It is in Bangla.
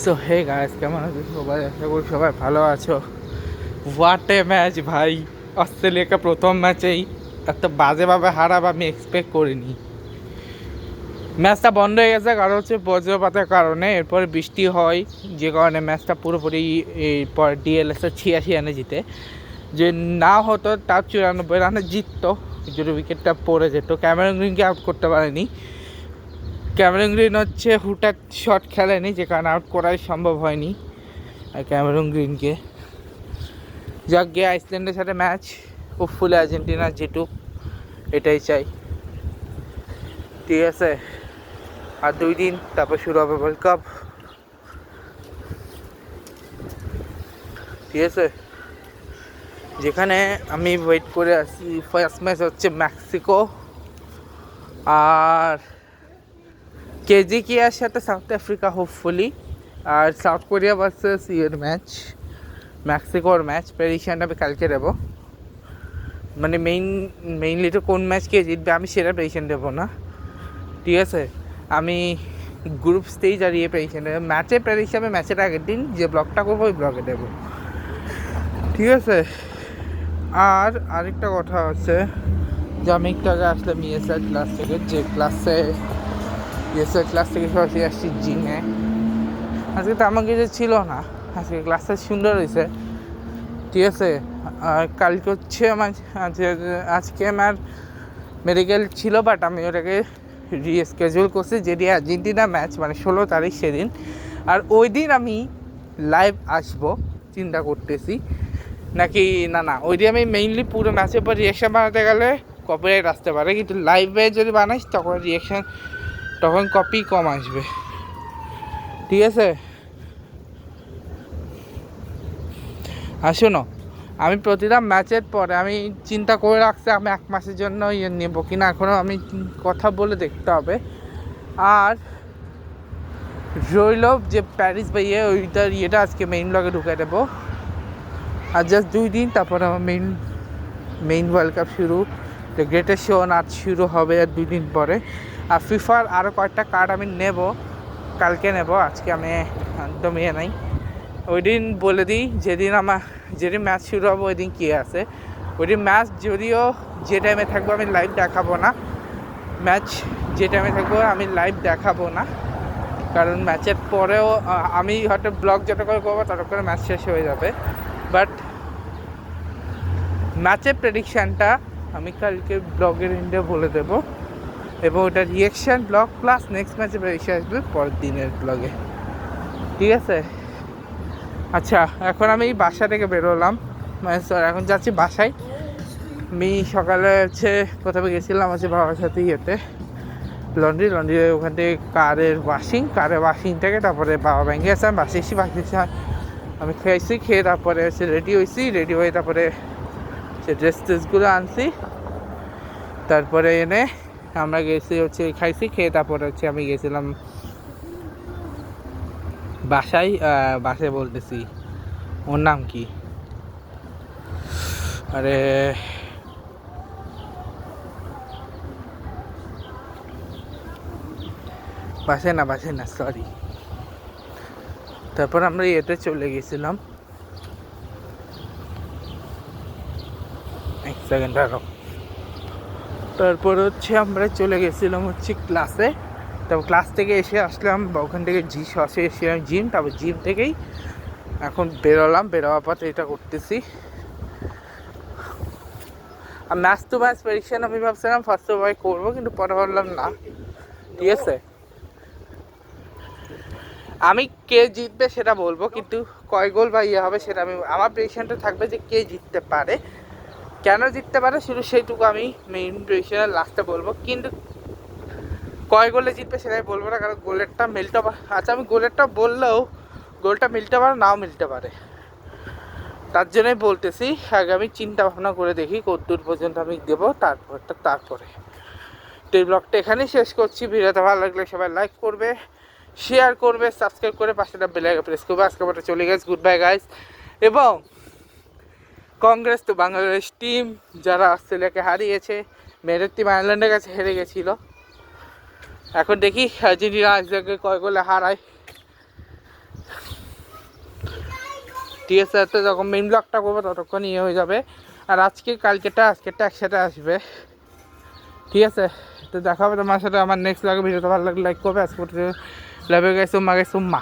সো হে গাইস, কেমন আছো সবাই? আশা করি সবাই ভালো আছো। হোয়াট এ ম্যাচ ভাই! অস্ট্রেলিয়াকে প্রথম ম্যাচেই এত বাজেভাবে হারাবে আমি এক্সপেক্ট করিনি। ম্যাচটা বন্ধ হয়ে গেছে কারণ হচ্ছে বজ্রপাতের কারণে। এরপরে বৃষ্টি হয়, যে কারণে ম্যাচটা পুরোপুরি এরপর ডিএলএসের 86 রানে জিতে। যে না হতো তার 94 রানে জিততো যদি উইকেটটা পড়ে যেত। ক্যামেরন গ্রিনকে আউট করতে পারেনি। ক্যামেরন গ্রিন হচ্ছে হুটার শট খেলেনি, যে কারণে আউট করাই সম্ভব হয়নি ক্যামেরন গ্রিনকে। যাক গিয়ে আইসল্যান্ডের সাথে ম্যাচ, হোপফুলি আর্জেন্টিনা জিতুক, এটাই চাই। ঠিক আছে, আর 2 দিন তারপর শুরু হবে ওয়ার্ল্ড কাপ। ঠিক আছে, যেখানে আমি ওয়েট করে আছি, ফার্স্ট ম্যাচ হচ্ছে মেক্সিকো আর কেজিকিয়ার সাথে সাউথ আফ্রিকা হোপফুলি, আর সাউথ কোরিয়া ভার্সেস ইয়ের ম্যাচ, মেক্সিকোর ম্যাচ। প্রেডিকশনটা আমি কালকে দেবো, মানে মেইনলি তো কোন ম্যাচ কে জিতবে আমি সেটা প্রেডিকশন দেবো না। ঠিক আছে, আমি গ্রুপ স্টেজ আর ইয়ে প্রেডিকশন দেবো। ম্যাচের প্রেডিকশন আমি ম্যাচের আগের দিন যে ব্লগটা করবো ওই ব্লগে দেবো। ঠিক আছে, আর আরেকটা কথা আছে যে আমি একটু আগে আসলাম ইএসআর ক্লাস থেকে, যে ক্লাসে ইএসআর ক্লাস থেকে সরাসরি আসছি জিমে। আজকে তো আমার কিছু ছিল না, আজকে ক্লাসটা সুন্দর হয়েছে। ঠিক আছে, আর কালকে হচ্ছে আমার আজকে আমার মেডিকেল ছিল, বাট আমি ওটাকে রিস্কেজুল করছি, যেটি আর্জেন্টিনা ম্যাচ মানে 16 তারিখ সেদিন। আর ওই দিন আমি লাইভ আসবো চিন্তা করতেছি, নাকি না ওই দিন আমি মেইনলি পুরো ম্যাচের পর রিয়াকশান বানাতে গেলে কপিরাইট আসতে পারে, কিন্তু লাইভে যদি বানাইস তখন রিয়াকশান, তখন কপি কম আসবে। ঠিক আছে, আর শোনো, আমি প্রতিটা ম্যাচের পরে আমি চিন্তা করে রাখছি আমি 1 মাসের জন্য ইয়ে নেবো কিনা, এখনও আমি কথা বলে দেখতে হবে। আর রইল যে প্যারিস বা ওইটার ইয়েটা আজকে মেইন ব্লগে ঢুকে দেবো। আর জাস্ট 2 দিন তারপর আমার মেইন ওয়ার্ল্ড কাপ শুরু, দ্য গ্রেটেস্ট শো নাচ শুরু হবে আর 2 দিন পরে। আর ফিফার আরও কয়েকটা কার্ড আমি নেব, কালকে নেব, আজকে আমি একদম ইয়ে নাই। ওই দিন বলে দিই যেদিন ম্যাচ শুরু হবে ওই দিন কী আছে। ওই দিন ম্যাচ যদিও যে টাইমে থাকবো আমি লাইভ দেখাবো না, ম্যাচ যে টাইমে থাকবো আমি লাইভ দেখাবো না, কারণ ম্যাচের পরেও আমি হয়তো ব্লগ যত করে করবো তত করে ম্যাচ শেষ হয়ে যাবে। বাট ম্যাচের প্রেডিকশানটা আমি কালকে ব্লগের এন্ডে বলে দেবো, এবং ওটা রিয়েকশান ব্লগ প্লাস নেক্সট ম্যাচের প্রেডিকশান আসবে পরের দিনের ব্লগে। ঠিক আছে, আচ্ছা এখন আমি বাসা থেকে বেরোলাম, মানে এখন যাচ্ছি বাসায়। আমি সকালে হচ্ছে প্রথমে গেছিলাম হচ্ছে বাবার সাথে ইয়েতে লন্ড্রি ওখান থেকে কারের ওয়াশিং থেকে তারপরে বাবা ব্যাঙ্কে আসলাম, বাসে এসে বাকি আমি খেয়ে তারপরে হচ্ছে রেডি হয়ে তারপরে সে ড্রেসগুলো আনছি, তারপরে এনে আমরা গেছি হচ্ছে খাইছি, খেয়ে তারপরে হচ্ছে আমি গেছিলাম বাসায় বলতেছি ওর নাম কি, আরে বাসায় না সরি। তারপর আমরা ইয়েতে চলে গেছিলাম, এক সেকেন্ড আরো। তারপর হচ্ছে আমরা চলে গেছিলাম হচ্ছে ক্লাসে, তারপর ক্লাস থেকে এসে আসলাম ওখান থেকে সসে এসে জিম, তারপর জিম থেকেই এখন বেরোবার পথে এটা করতেছি। আর ম্যাচ টু ম্যাচ প্রেডিকশন আমি ভাবছিলাম ফার্স্ট ওভার করবো, কিন্তু পরে ভাবলাম না। ঠিক আছে, আমি কে জিতবে সেটা বলবো, কিন্তু কয় গোল বা ইয়ে হবে সেটা আমার প্রেডিকশনটা থাকবে যে কে জিততে পারে, কেন জিততে পারে শুধু সেইটুকু আমি মেইন প্রেডিকশনের লাস্টে বলবো। কিন্তু কয় গোলে জিতবে সেটাই বলবো না, কারণ গোলেরটা মিলতে পারে। আচ্ছা, আমি গোলেরটা বললেও গোলটা মিলতে পারে, নাও মিলতে পারে, তার জন্যই বলতেছি আগে আমি চিন্তা ভাবনা করে দেখি কতদূর পর্যন্ত আমি দেবো, তারপরে তো এই ব্লগটা এখানেই শেষ করছি। ভিডিওটা ভালো লাগলে সবাই লাইক করবে, শেয়ার করবে, সাবস্ক্রাইব করে পাশেটা বেল আইকন প্রেস করবে। আজকে আমরা চলে গেছি, গুড বাই গাইস। এবং কংগ্রেস তো বাংলাদেশ টিম যারা অস্ট্রেলিয়াকে হারিয়েছে, মেয়েদের টিম আয়ারল্যান্ডের কাছে হেরে গেছিলো। এখন দেখি আর্জেন্টিনা আজকে কয় গোলে হারায়। ঠিক আছে, তো যখন মেইন ব্লগটা করবো ততক্ষণ ইয়ে হয়ে যাবে। আর আজকেরটা একসাথে আসবে, ঠিক আছে। তো দেখা হবে তোমার সাথে আমার নেক্সট ব্লগে। ভিডিওটা ভালো লাগলে লাইক করবে। আজকে লাভ ইউ গাইস, সুম্মা।